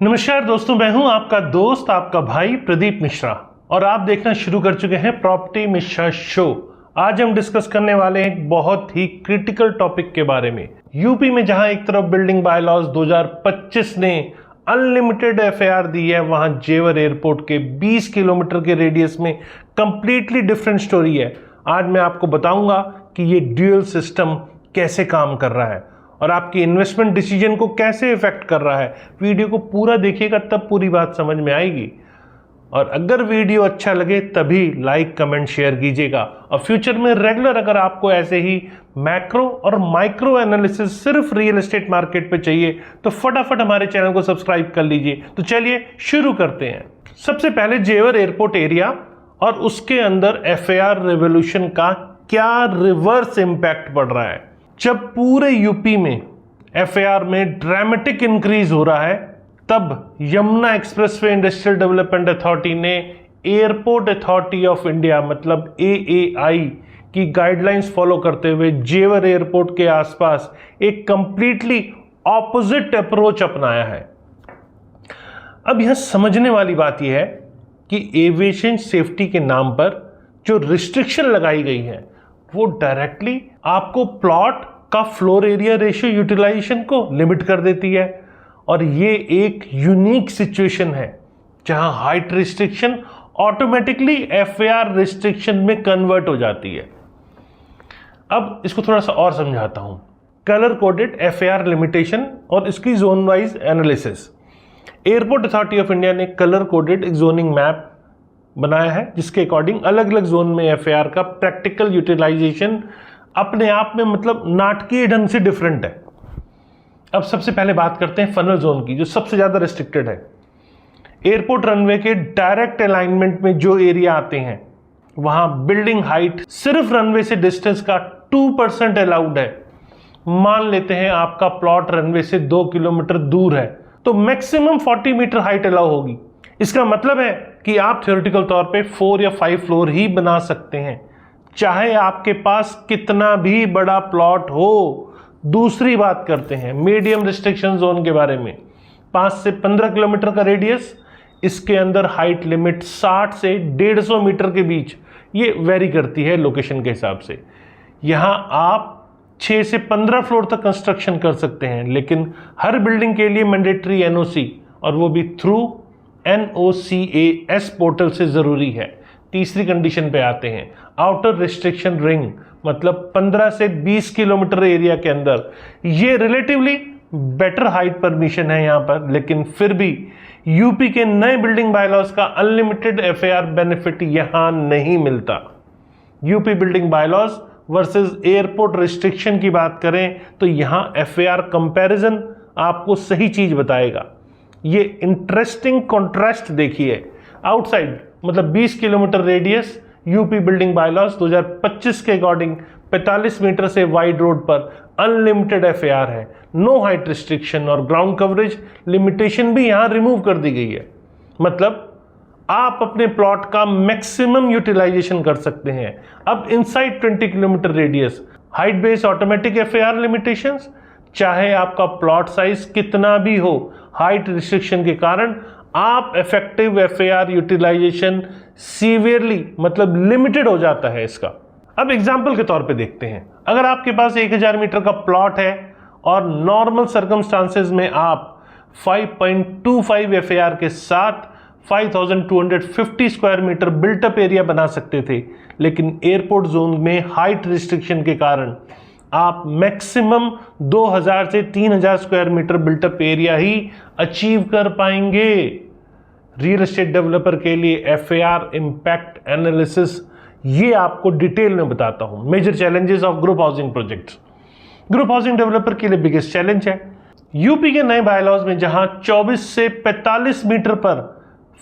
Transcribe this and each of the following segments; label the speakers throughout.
Speaker 1: नमस्कार दोस्तों, मैं हूं आपका दोस्त, आपका भाई प्रदीप मिश्रा और आप देखना शुरू कर चुके हैं प्रॉपर्टी मिश्रा शो। आज हम डिस्कस करने वाले हैं एक बहुत ही क्रिटिकल टॉपिक के बारे में। यूपी में जहां एक तरफ बिल्डिंग बायलॉज 2025 ने अनलिमिटेड एफआईआर दी है, वहां जेवर एयरपोर्ट के 20 किलोमीटर के रेडियस में कंप्लीटली डिफरेंट स्टोरी है। आज मैं आपको बताऊंगा कि ये ड्यूअल सिस्टम कैसे काम कर रहा है और आपकी इन्वेस्टमेंट डिसीजन को कैसे इफेक्ट कर रहा है। वीडियो को पूरा देखिएगा, तब पूरी बात समझ में आएगी। और अगर वीडियो अच्छा लगे तभी लाइक कमेंट शेयर कीजिएगा। और फ्यूचर में रेगुलर अगर आपको ऐसे ही मैक्रो और माइक्रो एनालिसिस सिर्फ रियल एस्टेट मार्केट पे चाहिए तो फटाफट हमारे चैनल को सब्सक्राइब कर लीजिए। तो चलिए शुरू करते हैं। सबसे पहले जेवर एयरपोर्ट एरिया और उसके अंदर एफआईआर रेवोल्यूशन का क्या रिवर्स इंपैक्ट पड़ रहा है। जब पूरे यूपी में एफआईआर में ड्रामेटिक इंक्रीज हो रहा है, तब Yamuna expressway industrial development authority ने एयरपोर्ट अथॉरिटी ऑफ इंडिया मतलब एएआई की गाइडलाइंस फॉलो करते हुए जेवर एयरपोर्ट के आसपास एक कंप्लीटली ऑपोजिट अप्रोच अपनाया है। अब यह समझने वाली बात यह है कि एविएशन सेफ्टी के नाम पर जो रिस्ट्रिक्शन लगाई गई है वो डायरेक्टली आपको प्लॉट का फ्लोर एरिया रेशियो यूटिलाइजेशन को लिमिट कर देती है। और ये एक यूनिक सिचुएशन है जहां height restriction automatically FIR restriction में कन्वर्ट हो जाती है। अब इसको थोड़ा सा और समझाता हूं। कलर कोडेड एफआईआर लिमिटेशन और इसकी zone wise analysis. Airport authority of India ने कलर कोडेड एक जोनिंग मैप बनाया है जिसके अकॉर्डिंग अलग अलग जोन में एफआईआर का प्रैक्टिकल यूटिलाइजेशन अपने आप में मतलब नाटकीय ढंग से डिफरेंट है। अब सबसे पहले बात करते हैं फनल जोन की, जो सबसे ज्यादा रिस्ट्रिक्टेड है। एयरपोर्ट रनवे के डायरेक्ट अलाइनमेंट में जो एरिया आते हैं वहां बिल्डिंग हाइट सिर्फ रनवे से डिस्टेंस का 2% अलाउड है। मान लेते हैं आपका प्लॉट रनवे से 2 किलोमीटर दूर है तो मैक्सिमम 40 मीटर हाइट अलाउ होगी। इसका मतलब है कि आप थ्योरेटिकल तौर पे 4 या 5 फ्लोर ही बना सकते हैं, चाहे आपके पास कितना भी बड़ा प्लॉट हो। दूसरी बात करते हैं मीडियम रिस्ट्रिक्शन जोन के बारे में। 5 से 15 किलोमीटर का रेडियस, इसके अंदर हाइट लिमिट 60 से 150 मीटर के बीच, ये वेरी करती है लोकेशन के हिसाब से। यहां आप 6 से 15 फ्लोर तक कंस्ट्रक्शन कर सकते हैं, लेकिन हर बिल्डिंग के लिए मैंडेटरी एनओसी, और वो भी थ्रू NOCAS पोर्टल से जरूरी है। तीसरी कंडीशन पे आते हैं आउटर रिस्ट्रिक्शन रिंग, मतलब 15 से 20 किलोमीटर एरिया के अंदर। ये रिलेटिवली बेटर हाइट परमिशन है यहाँ पर, लेकिन फिर भी यूपी के नए बिल्डिंग बायलॉज का अनलिमिटेड एफआईआर बेनिफिट यहाँ नहीं मिलता। UP building bylaws versus airport restriction की बात करें तो यहाँ एफआईआर कंपैरिजन आपको सही चीज बताएगा। ये इंटरेस्टिंग कॉन्ट्रास्ट देखिए। आउटसाइड मतलब 20 kilometre radius, UP building bylaws 2025 के अकॉर्डिंग 45 मीटर से वाइड रोड पर अनलिमिटेड एफआईआर है। नो हाइट रिस्ट्रिक्शन और ग्राउंड कवरेज लिमिटेशन भी यहां रिमूव कर दी गई है। मतलब आप अपने प्लॉट का मैक्सिमम यूटिलाइजेशन कर सकते हैं। अब inside 20 kilometre radius, height based automatic FIR limitations, चाहे आपका प्लॉट साइज कितना भी हो, हाइट रिस्ट्रिक्शन के कारण आप इफेक्टिव एफआईआर यूटिलाइजेशन सीवियरली मतलब लिमिटेड हो जाता है इसका। अब एग्जांपल के तौर पे देखते हैं। अगर आपके पास 1000 मीटर का प्लॉट है और नॉर्मल सर्कमस्टांसेस में आप 5.25 एफआईआर के साथ 5250 स्क्वायर मीटर बिल्टअप एरिया बना सकते थे, लेकिन एयरपोर्ट जोन में हाइट रिस्ट्रिक्शन के कारण आप मैक्सिमम 2000 से 3000 स्क्वायर मीटर बिल्टअप एरिया ही अचीव कर पाएंगे। रियल एस्टेट डेवलपर के लिए एफआईआर इंपैक्ट एनालिसिस ये आपको डिटेल में बताता हूं। Major challenges of group housing projects. Group housing developer के लिए बिगेस्ट चैलेंज है यूपी के नए बायलॉज में जहां 24 से 45 मीटर पर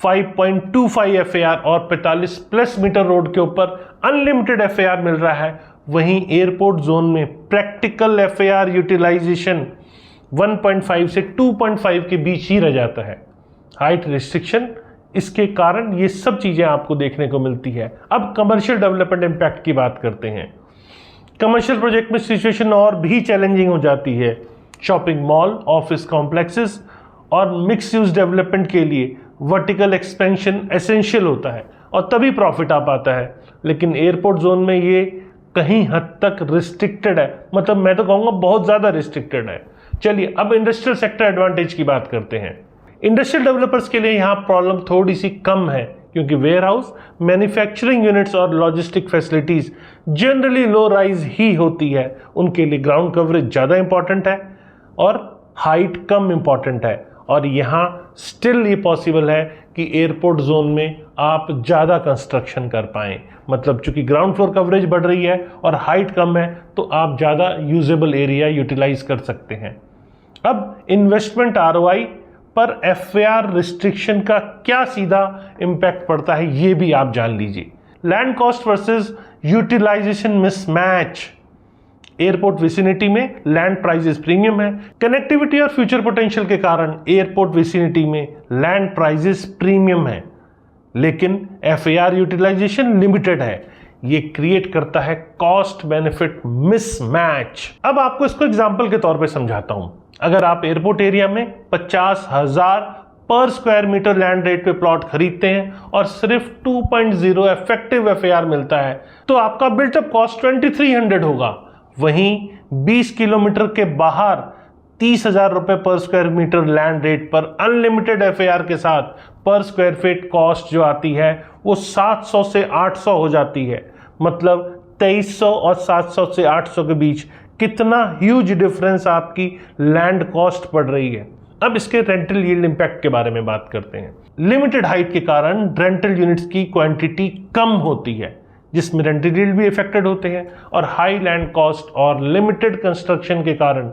Speaker 1: 5.25 एफआईआर और 45 प्लस मीटर रोड के ऊपर अनलिमिटेड एफआईआर मिल रहा है, वहीं एयरपोर्ट जोन में प्रैक्टिकल एफआईआर यूटिलाइजेशन 1.5 से 2.5 के बीच ही रह जाता है। हाइट रिस्ट्रिक्शन, इसके कारण ये सब चीजें आपको देखने को मिलती है। अब कमर्शियल डेवलपमेंट इंपैक्ट की बात करते हैं। कमर्शियल प्रोजेक्ट में सिचुएशन और भी चैलेंजिंग हो जाती है। शॉपिंग मॉल, ऑफिस कॉम्प्लेक्सेस और मिक्स यूज डेवलपमेंट के लिए वर्टिकल एक्सपेंशन एसेंशियल होता है और तभी प्रॉफिट आ पाता है। लेकिन एयरपोर्ट जोन में ये कहीं हद तक रिस्ट्रिक्टेड है, मतलब मैं तो कहूँगा बहुत ज़्यादा रिस्ट्रिक्टेड है। चलिए अब इंडस्ट्रियल सेक्टर एडवांटेज की बात करते हैं। इंडस्ट्रियल डेवलपर्स के लिए यहाँ प्रॉब्लम थोड़ी सी कम है, क्योंकि वेयरहाउस, मैन्युफैक्चरिंग यूनिट्स और logistic facilities generally low rise ही होती है। उनके लिए ग्राउंड कवरेज ज़्यादा इंपॉर्टेंट है और हाइट कम इंपॉर्टेंट है। और यहाँ स्टिल ये पॉसिबल है कि एयरपोर्ट जोन में आप ज़्यादा कंस्ट्रक्शन कर पाएँ, मतलब चूंकि ग्राउंड फ्लोर कवरेज बढ़ रही है और हाइट कम है तो आप ज़्यादा यूजेबल एरिया यूटिलाइज कर सकते हैं। अब इन्वेस्टमेंट आरओआई पर एफएआर रिस्ट्रिक्शन का क्या सीधा इम्पैक्ट पड़ता है ये भी आप जान लीजिए। Land cost versus utilization mismatch. Airport vicinity में लैंड प्राइसेस प्रीमियम है। कनेक्टिविटी और फ्यूचर पोटेंशियल के कारण एयरपोर्ट विसिनिटी में लैंड प्राइसेस प्रीमियम है, लेकिन एफएआर यूटिलाइजेशन लिमिटेड है। ये क्रिएट करता है कॉस्ट बेनिफिट मिसमैच। अब आपको इसको एग्जांपल के तौर पे समझाता हूं। अगर आप एयरपोर्ट एरिया में 50,000 पर स्क्वायर मीटर लैंड रेट पे प्लॉट खरीदते हैं और सिर्फ 2.0 इफेक्टिव एफएआर मिलता है तो आपका बिल्टअप कॉस्ट 2300 होगा। वहीं 20 किलोमीटर के बाहर 30,000 रुपए पर स्क्वायर मीटर लैंड रेट पर अनलिमिटेड एफएआर के साथ पर स्क्वायर फीट कॉस्ट जो आती है वो 700 से 800 हो जाती है। मतलब 2300 और 700 से 800 के बीच कितना ह्यूज डिफरेंस आपकी लैंड कॉस्ट पड़ रही है। अब इसके रेंटल यील्ड इंपैक्ट के बारे में बात करते हैं। लिमिटेड हाइट के कारण रेंटल यूनिट्स की क्वांटिटी कम होती है, जिसमें रेंटल यील्ड भी इफेक्टेड होते हैं, और हाई लैंड कॉस्ट और लिमिटेड कंस्ट्रक्शन के कारण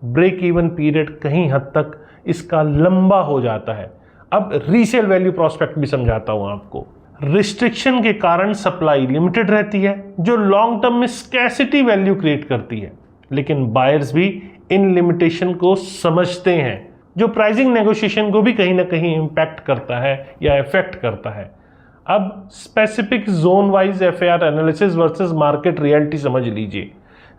Speaker 1: ब्रेक इवन पीरियड कहीं हद तक इसका लंबा हो जाता है। अब रीसेल वैल्यू प्रोस्पेक्ट भी समझाता हूं आपको। रिस्ट्रिक्शन के कारण सप्लाई लिमिटेड रहती है, जो लॉन्ग टर्म में स्कैसिटी वैल्यू क्रिएट करती है, लेकिन बायर्स भी इन लिमिटेशन को समझते हैं, जो प्राइसिंग नेगोशिएशन को भी कहीं ना कहीं इंपैक्ट करता है या इफेक्ट करता है। अब specific zone wise FAR analysis versus market reality समझ लीजिए।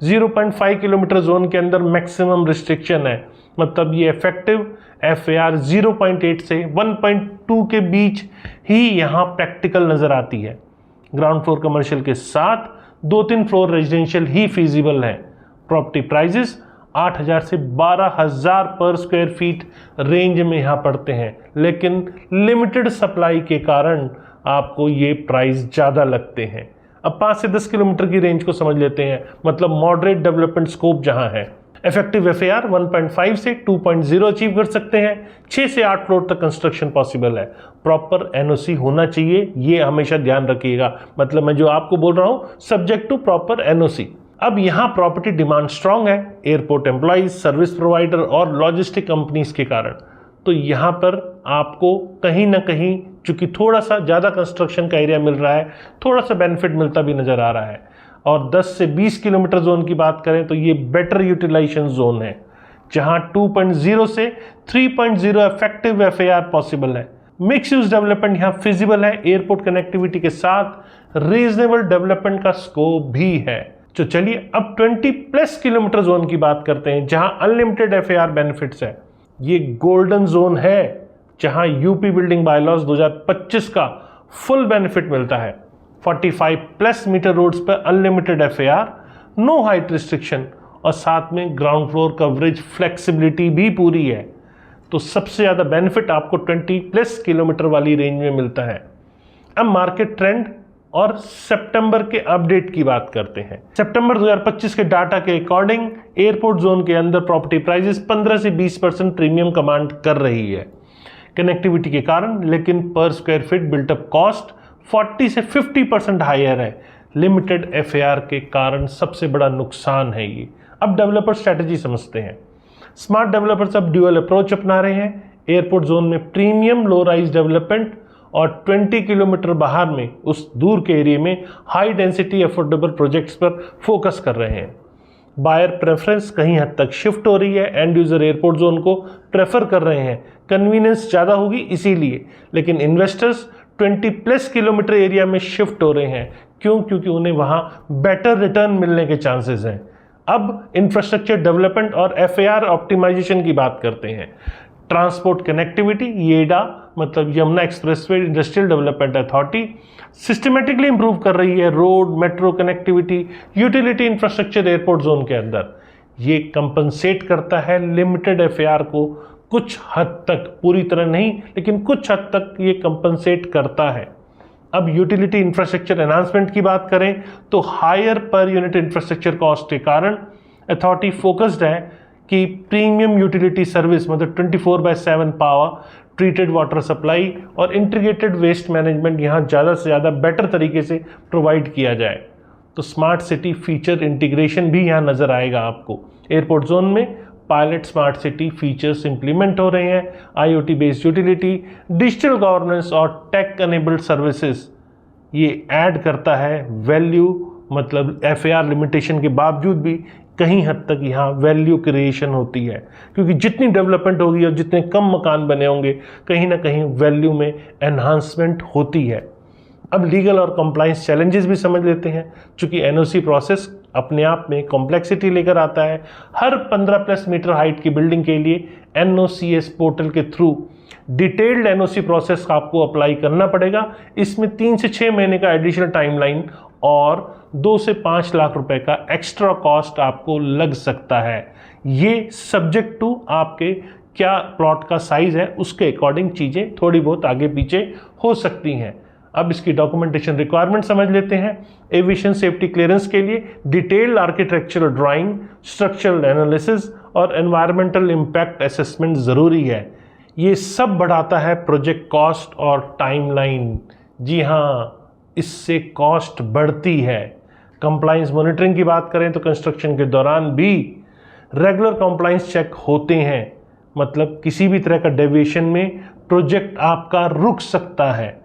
Speaker 1: 0.5 किलोमीटर जोन के अंदर मैक्सिमम रिस्ट्रिक्शन है, मतलब ये इफेक्टिव एफएआर 0.8 से 1.2 के बीच ही यहाँ प्रैक्टिकल नजर आती है। ग्राउंड फ्लोर कमर्शियल के साथ 2-3 फ्लोर रेजिडेंशियल ही फीजिबल है। प्रॉपर्टी प्राइजेस 8,000 से 12,000 पर स्क्वायर फीट रेंज में यहाँ पड़ते हैं, लेकिन लिमिटेड सप्लाई के कारण आपको ये प्राइस ज़्यादा लगते हैं। अब 5 से 10 किलोमीटर की रेंज को समझ लेते हैं, मतलब मॉडरेट डेवलपमेंट स्कोप जहां है। इफेक्टिव एफएआर 1.5 से 2.0 अचीव कर सकते हैं। 6 से 8 फ्लोर तक कंस्ट्रक्शन पॉसिबल है। प्रॉपर एनओसी होना चाहिए, ये हमेशा ध्यान रखिएगा। मतलब मैं जो आपको बोल रहा हूं सब्जेक्ट टू प्रॉपर एनओसी। अब यहाँ प्रॉपर्टी डिमांड स्ट्रांग है एयरपोर्ट एम्प्लॉइज, सर्विस प्रोवाइडर और लॉजिस्टिक कंपनीज के कारण। तो यहाँ पर आपको कहीं ना कहीं चूंकि थोड़ा सा ज़्यादा कंस्ट्रक्शन का एरिया मिल रहा है, थोड़ा सा बेनिफिट मिलता भी नज़र आ रहा है। और 10 से 20 किलोमीटर जोन की बात करें तो ये बेटर यूटिलाइजेशन जोन है, जहां 2.0 से 3.0 इफेक्टिव एफएआर पॉसिबल है। मिक्स यूज डेवलपमेंट यहाँ फिजिबल है। एयरपोर्ट कनेक्टिविटी के साथ रीजनेबल डेवलपमेंट का स्कोप भी है। तो चलिए अब 20+ किलोमीटर जोन की बात करते हैं, जहां अनलिमिटेड एफएआर बेनिफिट्स है। ये गोल्डन जोन है, जहां यूपी बिल्डिंग बायलॉज 2025 का फुल बेनिफिट मिलता है। 45+ मीटर रोड्स पर unlimited FAR, no height restriction और साथ में ग्राउंड फ्लोर कवरेज फ्लेक्सिबिलिटी भी पूरी है। तो सबसे ज़्यादा बेनिफिट आपको 20+ किलोमीटर वाली रेंज में मिलता है। अब मार्केट ट्रेंड और सितंबर के अपडेट की बात करते हैं। सितंबर 2025 के डाटा के अकॉर्डिंग एयरपोर्ट जोन के अंदर प्रॉपर्टी प्राइसेस 15 से 20% प्रीमियम कमांड कर रही है कनेक्टिविटी के कारण, लेकिन पर स्क्वायर फीट बिल्टअप कॉस्ट 40 से 50% हायर है। लिमिटेड एफएआर के कारण सबसे बड़ा नुकसान है ये। अब डेवलपर स्ट्रेटजी समझते हैं। स्मार्ट डेवलपर्स अब ड्यूअल अप्रोच अपना रहे हैं। एयरपोर्ट जोन में प्रीमियम लो राइज डेवलपमेंट और 20 किलोमीटर बाहर में उस दूर के एरिया में हाई डेंसिटी अफोर्डेबल प्रोजेक्ट्स पर फोकस कर रहे हैं। बायर प्रेफरेंस कहीं हद तक शिफ्ट हो रही है, एंड यूजर एयरपोर्ट जोन को प्रेफर कर रहे हैं, कन्वीनियंस ज़्यादा होगी इसीलिए। लेकिन इन्वेस्टर्स 20+ किलोमीटर एरिया में शिफ्ट हो रहे हैं। क्यों? क्योंकि उन्हें वहाँ बेटर रिटर्न मिलने के चांसेस हैं। अब इंफ्रास्ट्रक्चर डेवलपमेंट और एफएआर ऑप्टिमाइजेशन की बात करते हैं। ट्रांसपोर्ट कनेक्टिविटी, येडा मतलब Yamuna expressway industrial development authority systematically improve कर रही है road, metro connectivity, utility infrastructure airport zone के अंदर। ये कंपनसेट करता है लिमिटेड एफएआर को कुछ हद तक, पूरी तरह नहीं लेकिन कुछ हद तक ये कंपनसेट करता है। अब यूटिलिटी इंफ्रास्ट्रक्चर एनहांसमेंट की बात करें तो higher per unit infrastructure cost के कारण अथॉरिटी फोकस्ड है कि प्रीमियम यूटिलिटी सर्विस मतलब 24/7 पावर, ट्रीटेड वाटर सप्लाई और इंटीग्रेटेड वेस्ट मैनेजमेंट यहाँ ज़्यादा से ज़्यादा बेटर तरीके से प्रोवाइड किया जाए। तो स्मार्ट सिटी फीचर इंटीग्रेशन भी यहाँ नज़र आएगा आपको। एयरपोर्ट जोन में pilot smart city features implement हो रहे हैं, IoT based utility, digital governance और टेक एनेबल्ड सर्विसेज ये ऐड करता है वैल्यू, मतलब एफएआर लिमिटेशन के बावजूद भी कहीं हद तक यहाँ वैल्यू क्रिएशन होती है, क्योंकि जितनी डेवलपमेंट होगी और जितने कम मकान बने होंगे कहीं ना कहीं वैल्यू में एनहांसमेंट होती है। अब लीगल और कंप्लाइंस चैलेंजेस भी समझ लेते हैं। चूंकि एनओसी प्रोसेस अपने आप में कॉम्प्लेक्सिटी लेकर आता है, हर 15+ मीटर हाइट की बिल्डिंग के लिए NOCS पोर्टल के थ्रू डिटेल्ड एनओसी प्रोसेस आपको अप्लाई करना पड़ेगा। इसमें 3 से 6 महीने का एडिशनल टाइमलाइन और 2 से 5 लाख रुपए का एक्स्ट्रा कॉस्ट आपको लग सकता है। ये सब्जेक्ट टू आपके क्या प्लॉट का साइज है उसके अकॉर्डिंग चीज़ें थोड़ी बहुत आगे पीछे हो सकती हैं। अब इसकी डॉक्यूमेंटेशन रिक्वायरमेंट समझ लेते हैं। एविएशन सेफ्टी क्लियरेंस के लिए detailed architectural drawing, structural analysis और एनवायरमेंटल इम्पैक्ट असेसमेंट ज़रूरी है। ये सब बढ़ाता है प्रोजेक्ट कॉस्ट और टाइमलाइन। जी हाँ, इससे कॉस्ट बढ़ती है। कंप्लाइंस मॉनिटरिंग की बात करें तो कंस्ट्रक्शन के दौरान भी रेगुलर कंप्लाइंस चेक होते हैं, मतलब किसी भी तरह का डेविएशन में प्रोजेक्ट आपका रुक सकता है।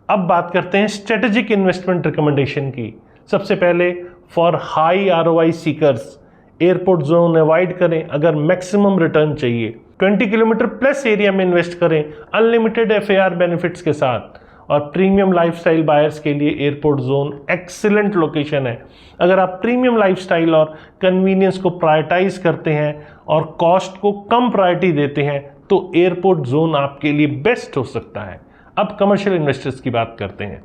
Speaker 1: अब बात करते हैं स्ट्रेटेजिक इन्वेस्टमेंट रिकमेंडेशन की। सबसे पहले for high ROI seekers airport zone avoid करें अगर मैक्सिमम रिटर्न चाहिए। 20 किलोमीटर प्लस एरिया में इन्वेस्ट करें अनलिमिटेड FAR बेनिफिट्स के साथ। और प्रीमियम लाइफस्टाइल बायर्स के लिए एयरपोर्ट जोन एक्सीलेंट लोकेशन है। अगर आप प्रीमियम लाइफस्टाइल और कन्वीनियंस को प्रायोरिटाइज करते हैं और कॉस्ट को कम प्रायोरिटी देते हैं तो एयरपोर्ट जोन आपके लिए बेस्ट हो सकता है। अब कमर्शियल इन्वेस्टर्स की बात करते हैं।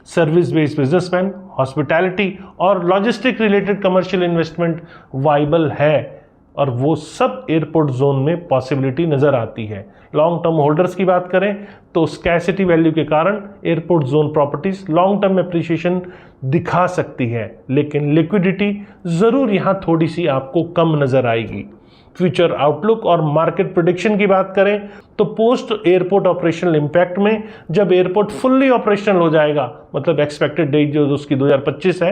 Speaker 1: सर्विस बेस्ड बिजनेसमैन, हॉस्पिटैलिटी और logistic related commercial investment viable है और वो सब एयरपोर्ट जोन में पॉसिबिलिटी नज़र आती है। लॉन्ग टर्म होल्डर्स की बात करें तो स्कैसिटी वैल्यू के कारण airport zone properties long term appreciation दिखा सकती है, लेकिन लिक्विडिटी ज़रूर यहाँ थोड़ी सी आपको कम नज़र आएगी। फ्यूचर आउटलुक और मार्केट प्रेडिक्शन की बात करें तो पोस्ट एयरपोर्ट ऑपरेशनल इम्पैक्ट में जब एयरपोर्ट फुल्ली ऑपरेशनल हो जाएगा, मतलब एक्सपेक्टेड डेट जो उसकी 2025 है,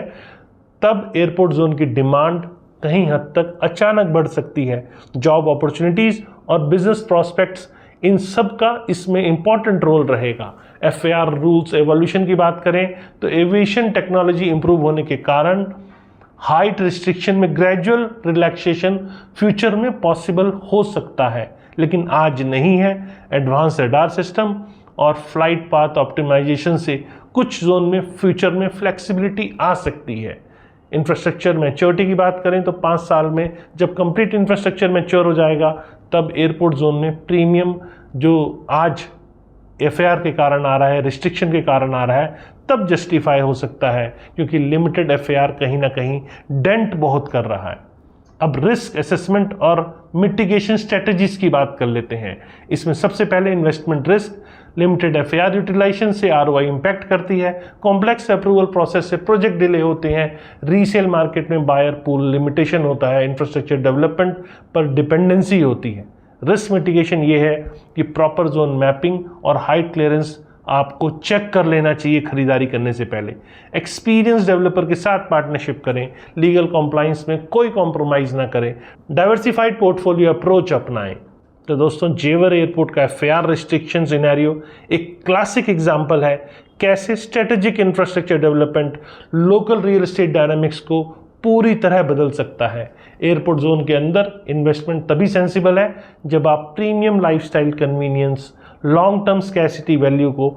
Speaker 1: तब एयरपोर्ट जोन की डिमांड कहीं हद तक अचानक बढ़ सकती है। जॉब अपॉर्चुनिटीज और बिजनेस प्रोस्पेक्ट्स इन सब का इसमें इंपॉर्टेंट रोल रहेगा। FAR रूल्स एवोल्यूशन की बात करें तो एविएशन टेक्नोलॉजी इंप्रूव होने के कारण हाइट रिस्ट्रिक्शन में ग्रेजुअल रिलैक्सेशन फ्यूचर में पॉसिबल हो सकता है, लेकिन आज नहीं है। एडवांस रडार सिस्टम और फ्लाइट पाथ ऑप्टिमाइजेशन से कुछ जोन में फ्यूचर में फ्लेक्सिबिलिटी आ सकती है। इंफ्रास्ट्रक्चर मैच्योरिटी की बात करें तो 5 साल में जब कंप्लीट इंफ्रास्ट्रक्चर मैच्योर हो जाएगा तब एयरपोर्ट जोन में प्रीमियम जो आज FAR के कारण आ रहा है, रिस्ट्रिक्शन के कारण आ रहा है, तब जस्टिफाई हो सकता है, क्योंकि लिमिटेड FAR कहीं ना कहीं डेंट बहुत कर रहा है। अब रिस्क असेसमेंट और मिटिगेशन स्ट्रेटजीज की बात कर लेते हैं। इसमें सबसे पहले investment risk limited FAR utilization से ROI इम्पैक्ट करती है। कॉम्प्लेक्स अप्रूवल प्रोसेस से प्रोजेक्ट डिले होते हैं। रीसेल मार्केट में बायर पूल लिमिटेशन होता है। इंफ्रास्ट्रक्चर डेवलपमेंट पर डिपेंडेंसी होती है। रिस्क मिटिगेशन ये है कि प्रॉपर जोन मैपिंग और हाइट क्लियरेंस आपको चेक कर लेना चाहिए खरीदारी करने से पहले। एक्सपीरियंस डेवलपर के साथ पार्टनरशिप करें। लीगल कॉम्प्लाइंस में कोई कॉम्प्रोमाइज़ ना करें। डाइवर्सिफाइड पोर्टफोलियो अप्रोच अपनाएं। तो दोस्तों, जेवर एयरपोर्ट का FAR रिस्ट्रिक्शन सिनेरियो एक क्लासिक एग्जाम्पल है कैसे strategic infrastructure development local real estate dynamics को पूरी तरह बदल सकता है। एयरपोर्ट जोन के अंदर इन्वेस्टमेंट तभी सेंसिबल है जब आप premium lifestyle convenience, long term scarcity value को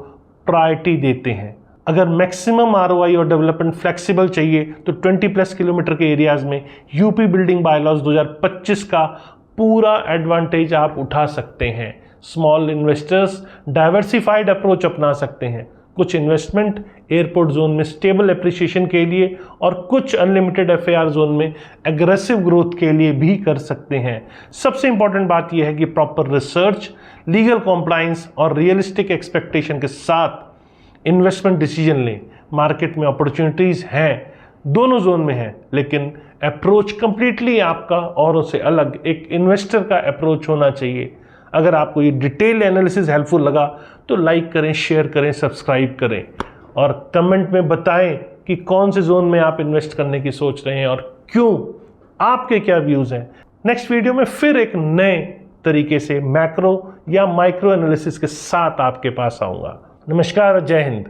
Speaker 1: प्रायोरिटी देते हैं। अगर मैक्सिमम ROI और डेवलपमेंट फ्लेक्सिबल चाहिए तो 20+ किलोमीटर के एरियाज में यूपी बिल्डिंग बायलॉज 2025 का पूरा एडवांटेज आप उठा सकते हैं। स्मॉल इन्वेस्टर्स डाइवर्सिफाइड अप्रोच अपना सकते हैं। कुछ इन्वेस्टमेंट एयरपोर्ट जोन में स्टेबल एप्रिसिएशन के लिए और कुछ अनलिमिटेड एफआईआर जोन में एग्रेसिव ग्रोथ के लिए भी कर सकते हैं। सबसे इंपॉर्टेंट बात यह है कि प्रॉपर रिसर्च, लीगल कॉम्प्लायंस और रियलिस्टिक एक्सपेक्टेशन के साथ इन्वेस्टमेंट डिसीजन लें। मार्केट में अपॉर्चुनिटीज हैं, दोनों जोन में है, लेकिन अप्रोच कंप्लीटली आपका औरों से अलग एक इन्वेस्टर का अप्रोच होना चाहिए। अगर आपको ये डिटेल एनालिसिस हेल्पफुल लगा तो लाइक करें, शेयर करें, सब्सक्राइब करें और कमेंट में बताएं कि कौन से जोन में आप इन्वेस्ट करने की सोच रहे हैं और क्यों, आपके क्या व्यूज हैं। नेक्स्ट वीडियो में फिर एक नए तरीके से मैक्रो या माइक्रो एनालिसिस के साथ आपके पास आऊंगा। नमस्कार और जय हिंद।